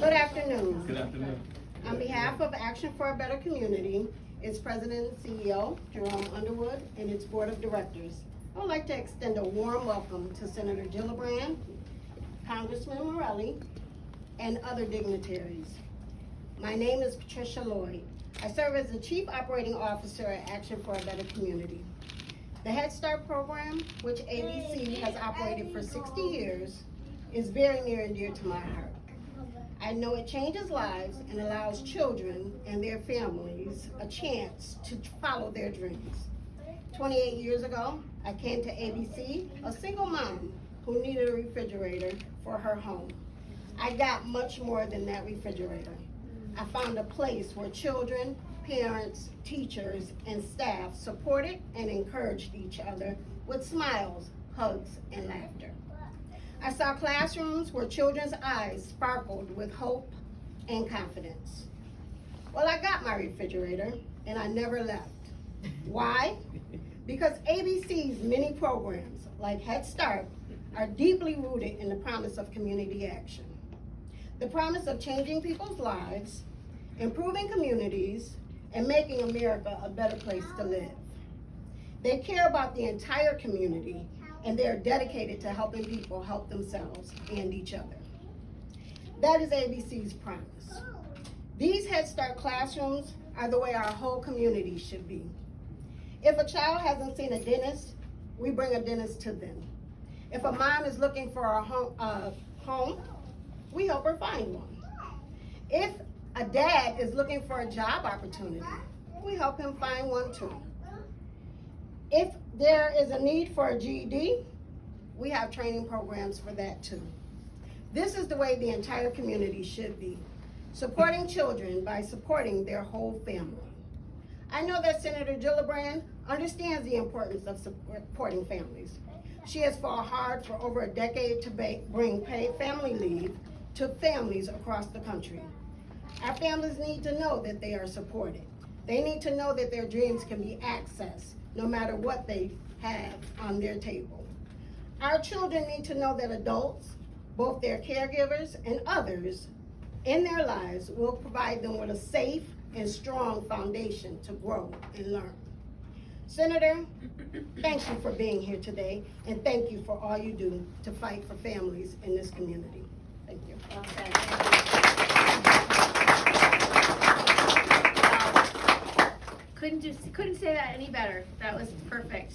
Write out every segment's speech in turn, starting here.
Good afternoon. Good afternoon. On behalf of Action for a Better Community, its President and CEO, Jerome Underwood, and its Board of Directors, I would like to extend a warm welcome to Senator Gillibrand, Congressman Morelli, and other dignitaries. My name is Patricia Lloyd. I serve as the Chief Operating Officer at Action for a Better Community. The Head Start program, which ABC has operated for 60 years, is very near and dear to my heart. I know it changes lives and allows children and their families a chance to follow their dreams. 28 years ago, I came to ABC, a single mom who needed a refrigerator for her home. I got much more than that refrigerator. I found a place where children, parents, teachers, and staff supported and encouraged each other with smiles, hugs, and laughter. I saw classrooms where children's eyes sparkled with hope and confidence. Well, I got my refrigerator and I never left. Why? Because ABC's many programs, like Head Start, are deeply rooted in the promise of community action. The promise of changing people's lives, improving communities, and making America a better place to live. They care about the entire community, and they are dedicated to helping people help themselves and each other. That is ABC's promise. These Head Start classrooms are the way our whole community should be. If a child hasn't seen a dentist, we bring a dentist to them. If a mom is looking for a home, we help her find one. If a dad is looking for a job opportunity, we help him find one too. If there is a need for a GED, we have training programs for that too. This is the way the entire community should be, supporting children by supporting their whole family. I know that Senator Gillibrand understands the importance of supporting families. She has fought hard for over a decade to bring paid family leave to families across the country. Our families need to know that they are supported. They need to know that their dreams can be accessed no matter what they have on their table. Our children need to know that adults, both their caregivers and others in their lives, will provide them with a safe and strong foundation to grow and learn. Senator, thank you for being here today, and thank you for all you do to fight for families in this community. Thank you. Okay. Couldn't say that any better. That was perfect.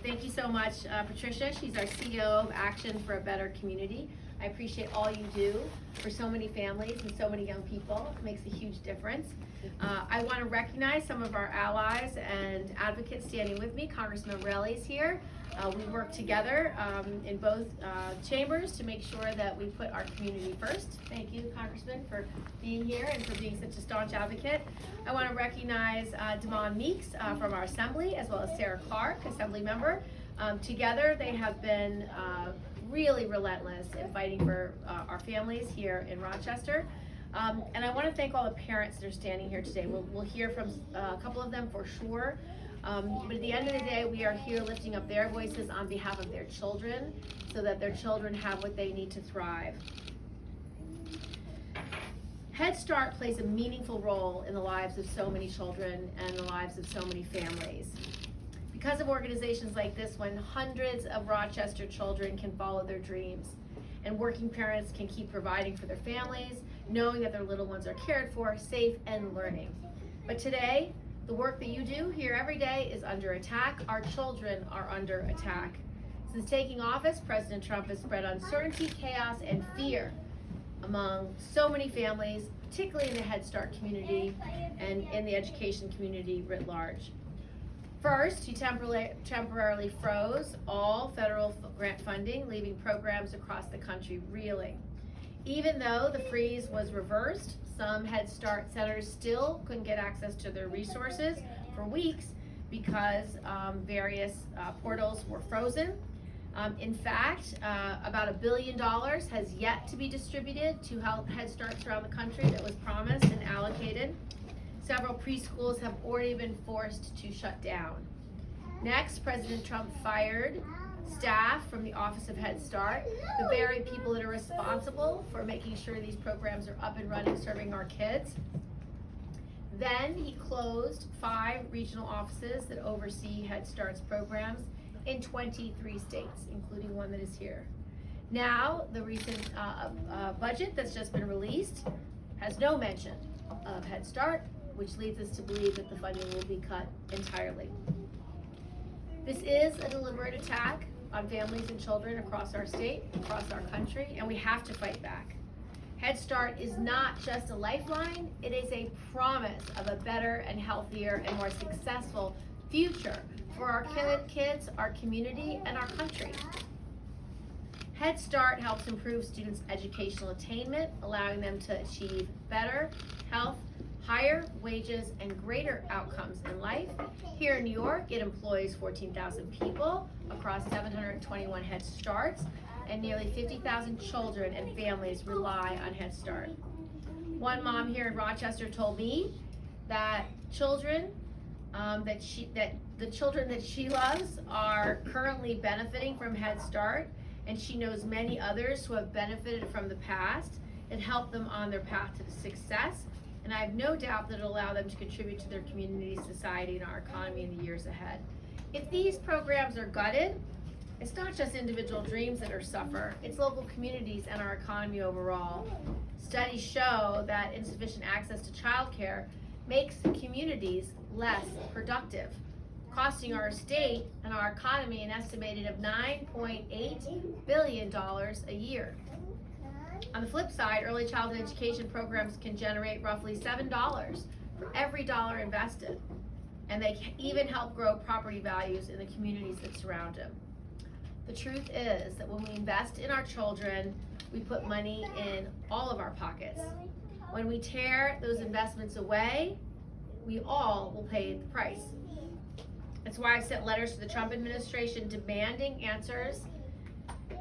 Thank you so much, Patricia. She's our CEO of Action for a Better Community. I appreciate all you do for so many families and so many young people. It makes a huge difference. I want to recognize some of our allies and advocates standing with me. Congressman Morelli is here. We work together in both chambers to make sure that we put our community first. Thank you, Congressman, for being here and for being such a staunch advocate. I want to recognize Devon Meeks from our Assembly, as well as Sarah Clark, Assembly member. Together, they have been really relentless in fighting for our families here in Rochester. And I want to thank all the parents that are standing here today. We'll hear from a couple of them for sure. But at the end of the day, we are here lifting up their voices on behalf of their children so that their children have what they need to thrive. Head Start plays a meaningful role in the lives of so many children and the lives of so many families. Because of organizations like this one, hundreds of Rochester children can follow their dreams, and working parents can keep providing for their families, knowing that their little ones are cared for, safe, and learning. But today, the work that you do here every day is under attack. Our children are under attack. Since taking office, President Trump has spread uncertainty, chaos, and fear among so many families, particularly in the Head Start community and in the education community writ large. First, he temporarily froze all federal grant funding, leaving programs across the country reeling. Even though the freeze was reversed, some Head Start centers still couldn't get access to their resources for weeks because various portals were frozen. In fact, about $1 billion has yet to be distributed to Head Starts around the country that was promised and allocated. Several preschools have already been forced to shut down. Next, President Trump fired staff from the Office of Head Start, the very people that are responsible for making sure these programs are up and running, serving our kids. Then he closed 5 regional offices that oversee Head Start's programs in 23 states, including one that is here. Now, the recent budget that's just been released has no mention of Head Start, which leads us to believe that the funding will be cut entirely. This is a deliberate attack on families and children across our state, across our country, and we have to fight back. Head Start is not just a lifeline, it is a promise of a better and healthier and more successful future for our kids, our community, and our country. Head Start helps improve students' educational attainment, allowing them to achieve better health, higher wages, and greater outcomes in life. Here in New York, it employs 14,000 people across 721 Head Starts, and nearly 50,000 children and families rely on Head Start. One mom here in Rochester told me that children the children that she loves are currently benefiting from Head Start, and she knows many others who have benefited from the past and helped them on their path to success. And I have no doubt that it'll allow them to contribute to their community, society, and our economy in the years ahead. If these programs are gutted, it's not just individual dreams that are suffer, it's local communities and our economy overall. Studies show that insufficient access to childcare makes communities less productive, costing our state and our economy an estimated of $9.8 billion a year. On the flip side, early childhood education programs can generate roughly $7 for every dollar invested, and they can even help grow property values in the communities that surround them. The truth is that when we invest in our children, we put money in all of our pockets. When we tear those investments away, we all will pay the price. That's why I've sent letters to the Trump administration demanding answers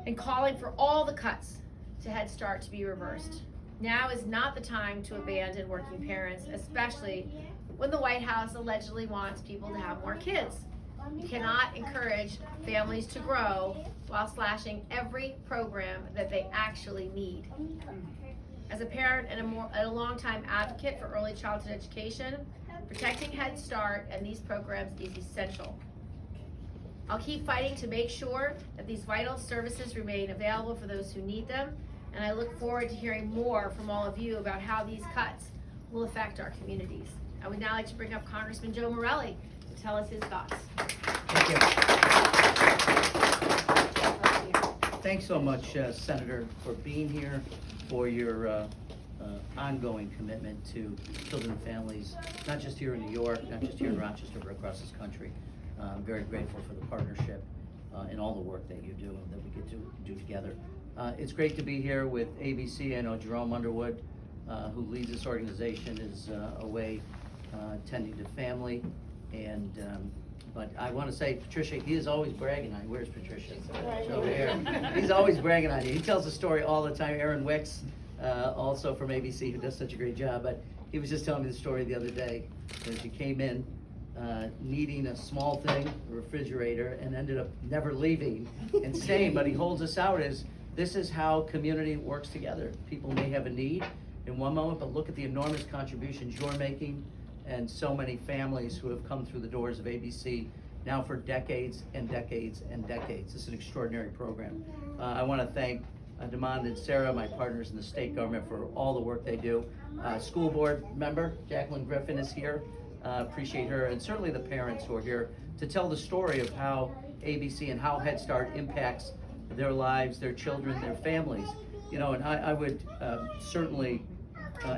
and calling for all the cuts to Head Start to be reversed. Now is not the time to abandon working parents, especially when the White House allegedly wants people to have more kids. You cannot encourage families to grow while slashing every program that they actually need. As a parent and a longtime advocate for early childhood education, protecting Head Start and these programs is essential. I'll keep fighting to make sure that these vital services remain available for those who need them, and I look forward to hearing more from all of you about how these cuts will affect our communities. I would now like to bring up Congressman Joe Morelli to tell us his thoughts. Thank you. Thanks so much, Senator, for being here, for your ongoing commitment to children and families, not just here in New York, not just here in Rochester, but across this country. I'm very grateful for the partnership and all the work that you do and that we get to do together. It's great to be here with ABC. I know Jerome Underwood, who leads this organization, is away tending to family. And but I want to say, Patricia, he is always bragging on you. Where's Patricia? Right Over here. He's always bragging on you. He tells the story all the time. Aaron Wicks, also from ABC, who does such a great job. But he was just telling me the story the other day that she came in needing a small thing, a refrigerator, and ended up never leaving and staying. But he holds us out as this is how community works together. People may have a need in one moment, but look at the enormous contributions you're making and so many families who have come through the doors of ABC now for decades and decades and decades. This is an extraordinary program. I want to thank Demond and Sarah, my partners in the state government, for all the work they do. School board member Jacqueline Griffin is here. Appreciate her, and certainly the parents who are here to tell the story of how ABC and how Head Start impacts their lives, their children, their families. You know, and I would certainly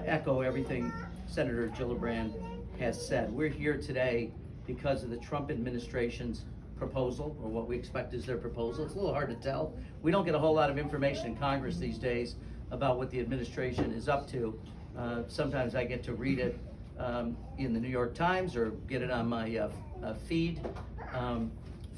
echo everything Senator Gillibrand has said. We're here today because of the Trump administration's proposal, or what we expect is their proposal. It's a little hard to tell. We don't get a whole lot of information in Congress these days about what the administration is up to. Sometimes I get to read it in the New York Times or get it on my feed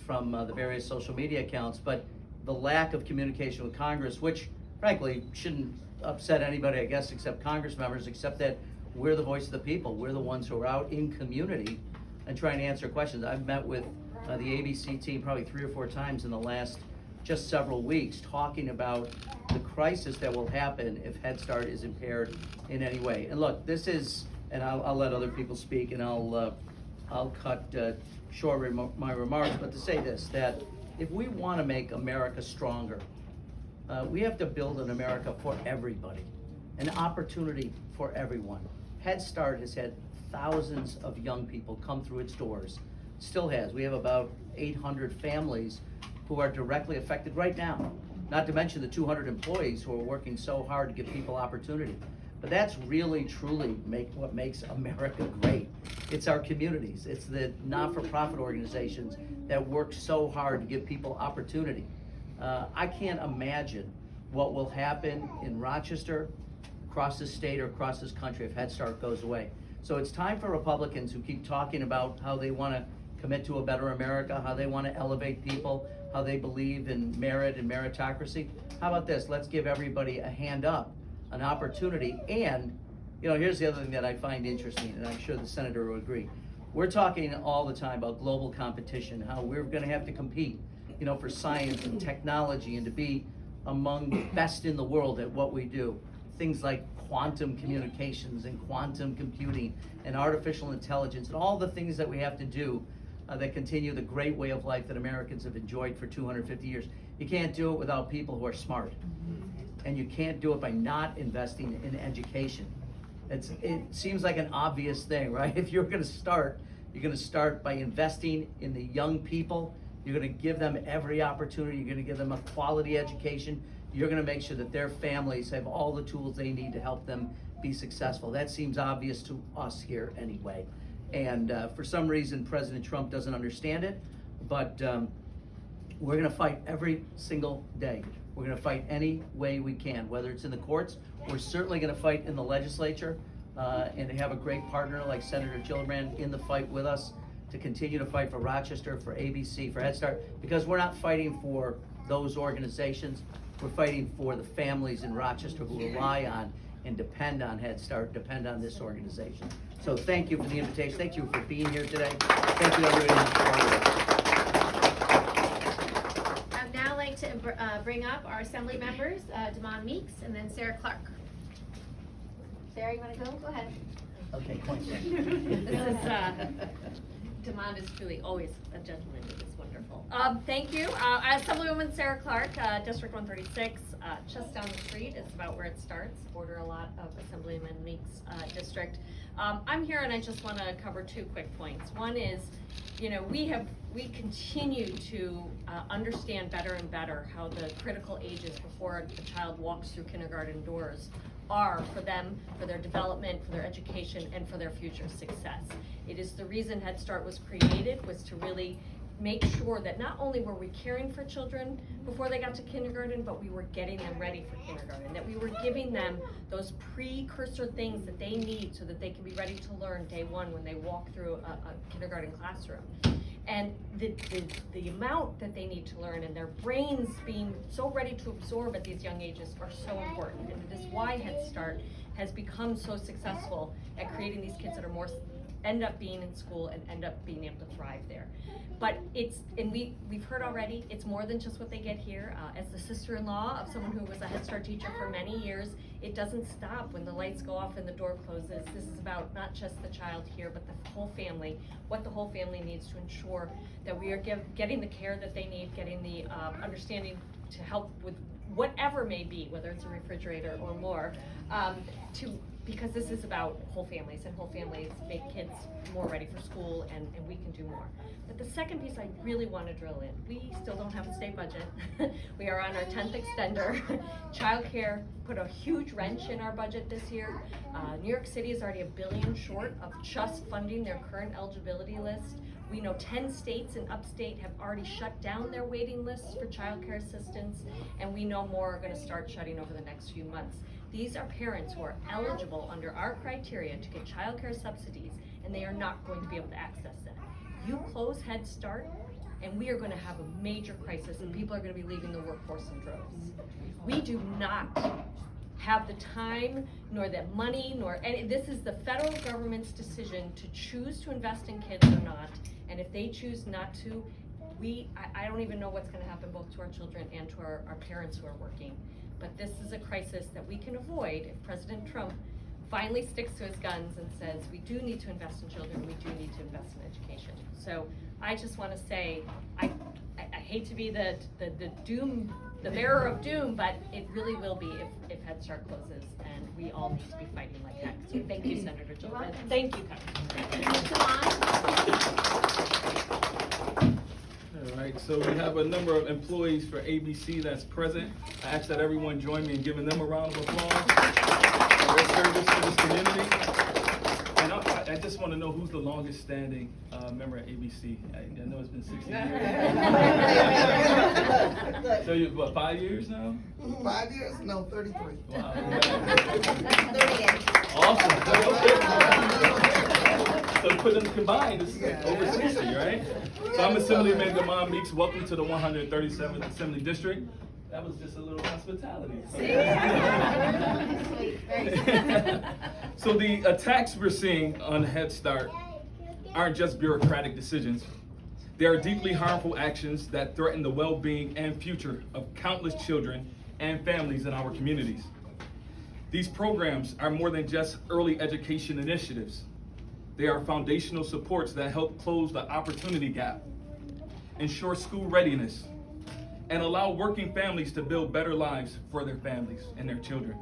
from the various social media accounts, but the lack of communication with Congress, which frankly shouldn't upset anybody, I guess, except Congress members, except that we're the voice of the people. We're the ones who are out in community and trying to answer questions. I've met with the ABC team probably 3 or 4 times in the last just several weeks, talking about the crisis that will happen if Head Start is impaired in any way. And look, this is, and I'll let other people speak, and I'll cut short my remarks, but to say this, that if we want to make America stronger, we have to build an America for everybody, an opportunity for everyone. Head Start has had thousands of young people come through its doors, still has. We have about 800 families who are directly affected right now, not to mention the 200 employees who are working so hard to give people opportunity. But that's really, truly what makes America great. It's our communities. It's the not-for-profit organizations that work so hard to give people opportunity. I can't imagine what will happen in Rochester, across this state, or across this country if Head Start goes away. So it's time for Republicans who keep talking about how they want to commit to a better America, how they want to elevate people, how they believe in merit and meritocracy. How about this? Let's give everybody a hand up, an opportunity. And, you know, here's the other thing that I find interesting, and I'm sure the senator will agree. We're talking all the time about global competition, how we're going to have to compete, you know, for science and technology and to be among the best in the world at what we do. Things like quantum communications and quantum computing and artificial intelligence and all the things that we have to do that continue the great way of life that Americans have enjoyed for 250 years. You can't do it without people who are smart. And you can't do it by not investing in education. It seems like an obvious thing, right? If you're gonna start, you're gonna start by investing in the young people. You're gonna give them every opportunity. You're gonna give them a quality education. You're gonna make sure that their families have all the tools they need to help them be successful. That seems obvious to us here anyway. And for some reason, President Trump doesn't understand it, but we're gonna fight every single day. We're gonna fight any way we can, whether it's in the courts. We're certainly gonna fight in the legislature, and to have a great partner like Senator Gillibrand in the fight with us to continue to fight for Rochester, for ABC, for Head Start, because we're not fighting for those organizations. We're fighting for the families in Rochester who rely on and depend on Head Start, depend on this organization. So thank you for the invitation. Thank you for being here today. Thank you everybody. I'd now like to bring up our Assembly members, Damon Meeks and then Sarah Clark. Sarah, you want to go? Go ahead. Okay, point. This is, Damon is truly always a gentleman. It is wonderful. Thank you. Assemblywoman Sarah Clark, District 136, just down the street. It's about where it starts. Border a lot of Assemblyman Meeks' district. I'm here and I just want to cover 2 quick points. One is, you know, we continue to understand better and better how the critical ages before a child walks through kindergarten doors are for them, for their development, for their education, and for their future success. It is the reason Head Start was created, was to really make sure that not only were we caring for children before they got to kindergarten, but we were getting them ready for kindergarten, that we were giving them those precursor things that they need so that they can be ready to learn day one when they walk through a kindergarten classroom. And the amount that they need to learn and their brains being so ready to absorb at these young ages are so important. And it is why Head Start has become so successful at creating these kids that are more, end up being in school and end up being able to thrive there. But we've heard already, it's more than just what they get here. As the sister-in-law of someone who was a Head Start teacher for many years, it doesn't stop when the lights go off and the door closes. This is about not just the child here, but the whole family, what the whole family needs to ensure that we are getting the care that they need, getting the understanding to help with whatever may be, whether it's a refrigerator or more, because this is about whole families, and whole families make kids more ready for school, and we can do more. But the second piece I really want to drill in, we still don't have a state budget. We are on our 10th extender. Childcare put a huge wrench in our budget this year. New York City is already $1 billion short of just funding their current eligibility list. We know 10 states in upstate have already shut down their waiting lists for childcare assistance, and we know more are going to start shutting over the next few months. These are parents who are eligible under our criteria to get childcare subsidies, and they are not going to be able to access that. You close Head Start, and we are going to have a major crisis, and people are going to be leaving the workforce in droves. We do not have the time, nor the money, nor any, this is the federal government's decision to choose to invest in kids or not. And if they choose not to, I don't even know what's gonna happen both to our children and to our parents who are working. But this is a crisis that we can avoid if President Trump finally sticks to his guns and says, we do need to invest in children, we do need to invest in education. So I just wanna say, I hate to be the bearer of doom, but it really will be if Head Start closes, and we all need to be fighting like that. So thank you, Senator Gillibrand. Thank you, All right, so we have a number of employees for ABC that's present. I ask that everyone join me in giving them a round of applause for their service to this community. And I just want to know who's the longest standing member at ABC. I know it's been 60 years. So you, what, 5 years now? 5 years? No, 33. Wow. 38. Awesome. So put them combined, it's over 60, right? So I'm Assemblyman Damon Meeks. Welcome to the 137th Assembly District. That was just a little hospitality. So the attacks we're seeing on Head Start aren't just bureaucratic decisions. They are deeply harmful actions that threaten the well-being and future of countless children and families in our communities. These programs are more than just early education initiatives. They are foundational supports that help close the opportunity gap, ensure school readiness, and allow working families to build better lives for their families and their children.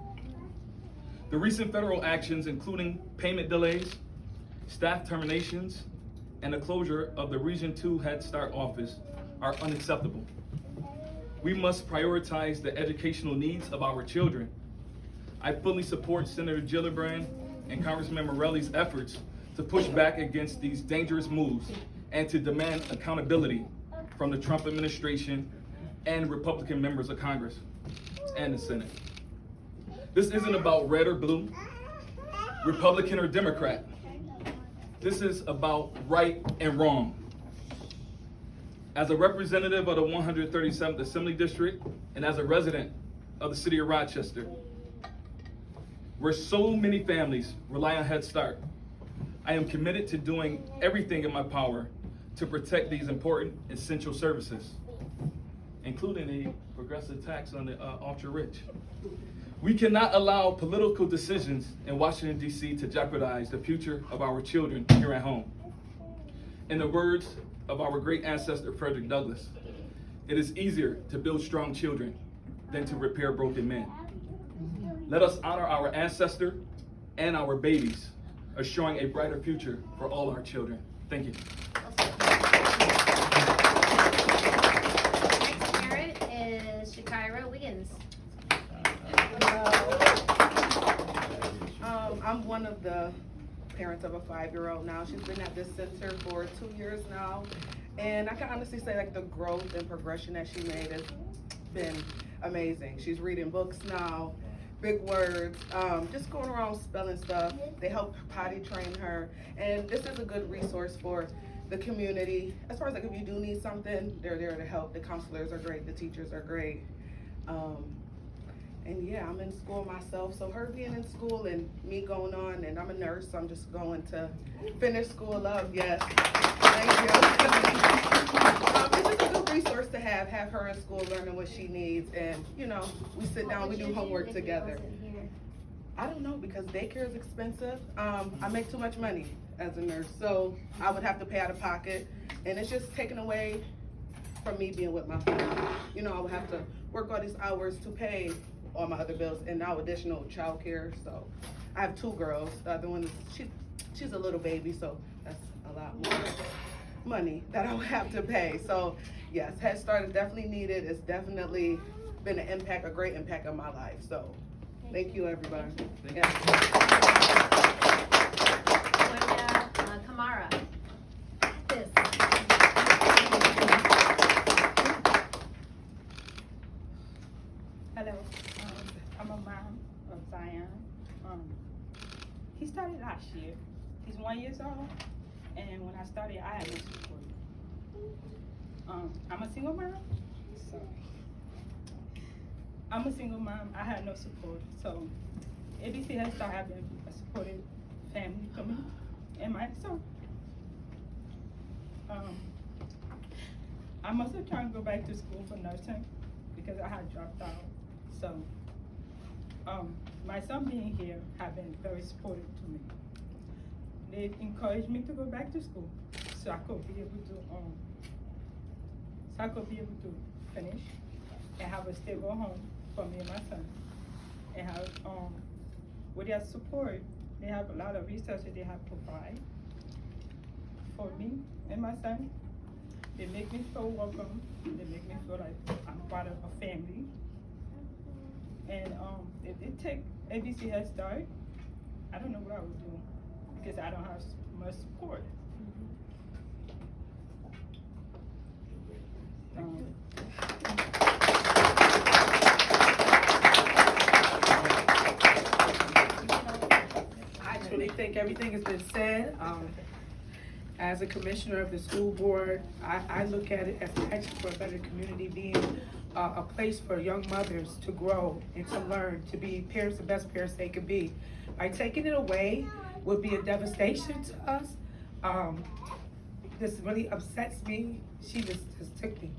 The recent federal actions, including payment delays, staff terminations, and the closure of the Region 2 Head Start office, are unacceptable. We must prioritize the educational needs of our children. I fully support Senator Gillibrand and Congressman Morelli's efforts to push back against these dangerous moves and to demand accountability from the Trump administration and Republican members of Congress and the Senate. This isn't about red or blue, Republican or Democrat. This is about right and wrong. As a representative of the 137th Assembly District and as a resident of the city of Rochester, where so many families rely on Head Start, I am committed to doing everything in my power to protect these important essential services, including a progressive tax on the ultra-rich. We cannot allow political decisions in Washington, D.C. to jeopardize the future of our children here at home. In the words of our great ancestor, Frederick Douglass, it is easier to build strong children than to repair broken men. Let us honor our ancestor and our babies, assuring a brighter future for all our children. Thank you. Next parent is Shakira Wiggins. I'm one of the parents of a 5-year-old now. She's been at this center for 2 years now. And I can honestly say like the growth and progression that she made has been amazing. She's reading books now, big words, just going around spelling stuff. They help potty train her. And this is a good resource for the community. As far as like if you do need something, they're there to help. The counselors are great, the teachers are great. And yeah, I'm in school myself, so her being in school and me going on, and I'm a nurse, so I'm just going to finish school up, yes. Thank you. It's just a good resource to have her in school learning what she needs, and you know, we sit down, we do homework together. I don't know, because daycare is expensive. I make too much money as a nurse, so I would have to pay out of pocket, and it's just taken away from me being with my family. You know, I would have to work all these hours to pay all my other bills, and now additional childcare. So I have 2 girls. The other one is she's a little baby, so that's a lot more money that I would have to pay. So yes, Head Start is definitely needed. It's definitely been an impact, a great impact on my life. So thank you, everybody. Thank Yeah. Tonya Kamara. This. Hello, I'm a mom of Zion. He started last year. He's 1 year old, and when I started, I had no support. I'm a single mom, so I'm a single mom. I had no support. So ABC Head Start have been a supportive family for me and my son. I'm also trying to go back to school for nursing because I had dropped out. So my son being here have been very supportive to me. They encouraged me to go back to school so I could be able to finish and have a stable home for me and my son. And have with their support, they have a lot of resources they have provided for me and my son. They make me feel welcome. They make me feel like I'm part of a family. And if it take ABC Head Start, I don't know what I would do because I don't have much support. I truly think everything has been said. As a commissioner of the school board, I look at it as Action for a Better Community being a place for young mothers to grow and to learn, to be parents, the best parents they could be. By taking it away would be a devastation to us. This really upsets me. She just took me.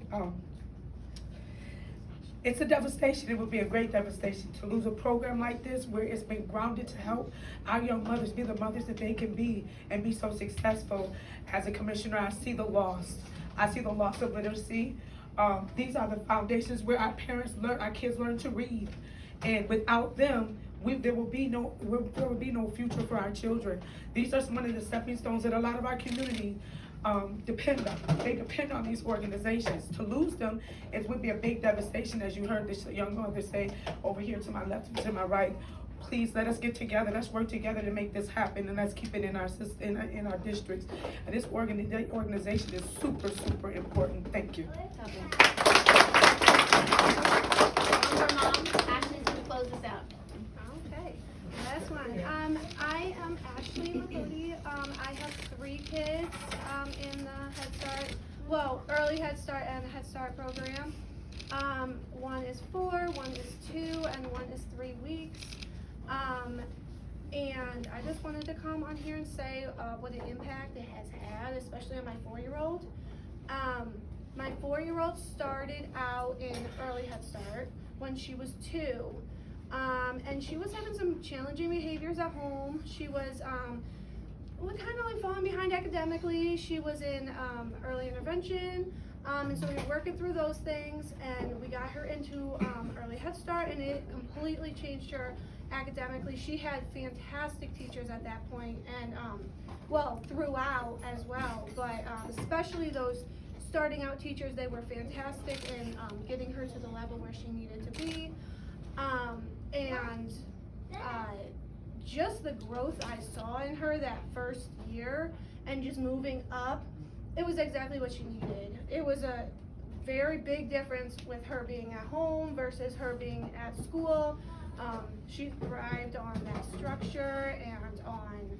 It's a devastation. It would be a great devastation to lose a program like this where it's been grounded to help our young mothers be the mothers that they can be and be so successful. As a commissioner, I see the loss. I see the loss of literacy. These are the foundations where our parents learn, our kids learn to read. And without them, there will be no future for our children. These are some of the stepping stones that a lot of our community depend on. They depend on these organizations. To lose them, it would be a big devastation, as you heard this young mother say over here to my left and to my right. Please let us get together. Let's work together to make this happen, and let's keep it in our system, in our districts. And this organization is super, super important. Thank you. Your mom, Ashley's gonna close us out. Okay, last one. I am Ashley Mahody. I have 3 kids in the Head Start, early Head Start and Head Start program. One is 4, one is 2, and one is 3 weeks. And I just wanted to come on here and say what an impact it has had, especially on my 4-year-old. My 4-year-old started out in early Head Start when she was 2. And she was having some challenging behaviors at home. She was kind of like falling behind academically. She was in early intervention. And so we were working through those things, and we got her into early Head Start, and it completely changed her academically. She had fantastic teachers at that point, and throughout as well, but especially those starting out teachers, they were fantastic in getting her to the level where she needed to be. Just the growth I saw in her that first year and just moving up, it was exactly what she needed. It was a very big difference with her being at home versus her being at school. She thrived on that structure and on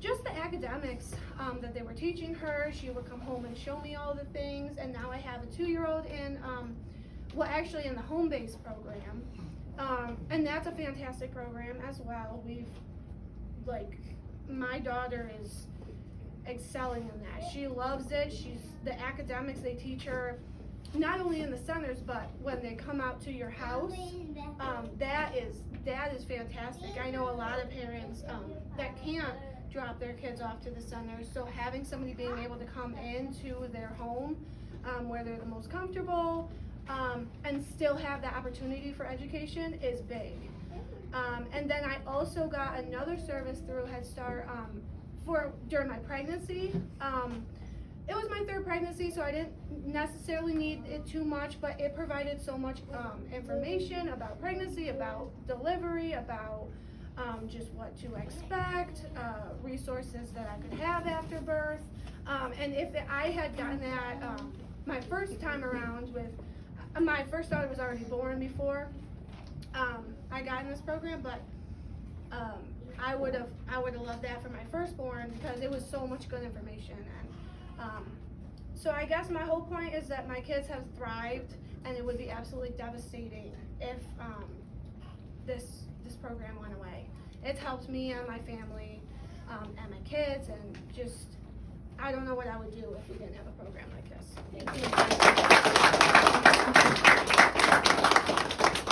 just the academics that they were teaching her. She would come home and show me all the things, and now I have a 2-year-old in, actually in the home-based program. And that's a fantastic program as well. My daughter is excelling in that. She loves it. The academics they teach her, not only in the centers, but when they come out to your house, that is fantastic. I know a lot of parents that can't drop their kids off to the centers, so having somebody being able to come into their home where they're the most comfortable and still have the opportunity for education is big. And then I also got another service through Head Start during my pregnancy. It was my 3rd pregnancy, so I didn't necessarily need it too much, but it provided so much information about pregnancy, about delivery, about just what to expect, resources that I could have after birth. And if I had gotten that my first time around with, my first daughter was already born before I got in this program, but I would have loved that for my firstborn because it was so much good information. And so I guess my whole point is that my kids have thrived, and it would be absolutely devastating if this program went away. It's helped me and my family and my kids, and just I don't know what I would do if we didn't have a program like this. Thank you.